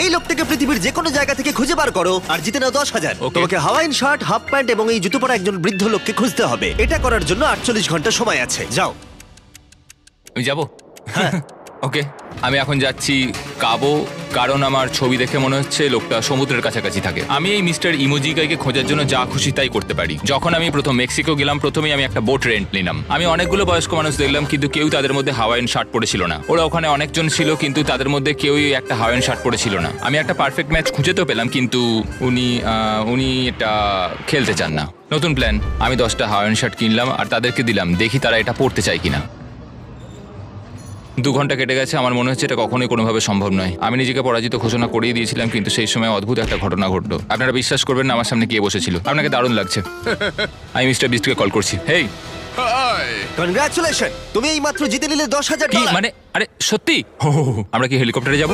এই লোকটাকে পৃথিবীর যে কোনো জায়গা থেকে খুঁজে বার করো আর জিতে নাও 10,000। Okay. তোমাকে হাওয়াইন শার্ট, হাফ প্যান্ট এবং এই জুতো পরা একজন বৃদ্ধ লোককে খুঁজতে হবে। এটা করার জন্য 48 ঘন্টা সময় আছে। যাও। আমি যাব ওকে আমি এখন যাচ্ছি কাবো, কারণ আমার ছবি দেখে মনে হচ্ছে লোকটা সমুদ্রের কাছাকাছি থাকে। আমি এই মিস্টার ইমোজিকাইকে খোঁজার জন্য যা খুশি তাই করতে পারি। যখন আমি প্রথম মেক্সিকো গেলাম, প্রথমেই আমি একটা বোট রেন্ট নিলাম। আমি অনেকগুলো বয়স্ক মানুষ দেখলাম, কিন্তু কেউ তাদের মধ্যে হাওয়াইন শার্ট পরেছিল না। ওরা ওখানে অনেকজন ছিল, কিন্তু তাদের মধ্যে কেউই একটা হাওয়াইন শার্ট পরেছিল না। আমি একটা পারফেক্ট ম্যাচ খুঁজে তো পেলাম, কিন্তু উনি এটা খেলতে চান না। নতুন প্ল্যান, আমি 10টা হাওয়াইন শার্ট কিনলাম আর তাদেরকে দিলাম, দেখি তারা এটা পরতে চায় কিনা। 2 ঘন্টা কেটে গেছে, আমার মনে হচ্ছে এটা কখনোই কোনোভাবে সম্ভব নয়। আমি নিজেকে পরাজিত ঘোষণা করিয়ে দিয়েছিলাম, কিন্তু সেই সময় অদ্ভুত একটা ঘটনা ঘটলো। আপনারা বিশ্বাস করবেন না, আমার সামনে কে বসেছিল। আপনাকে দারুণ লাগছে। আমি মিস্টার বিস্টকে কল করছি। হেই, কনগ্রাচুলেশন, তুমি এই মাত্র জিতে নিলে 10,000 কি ডলার। মানে? আরে সত্যি? আমরা কি হেলিকপ্টারে যাবো?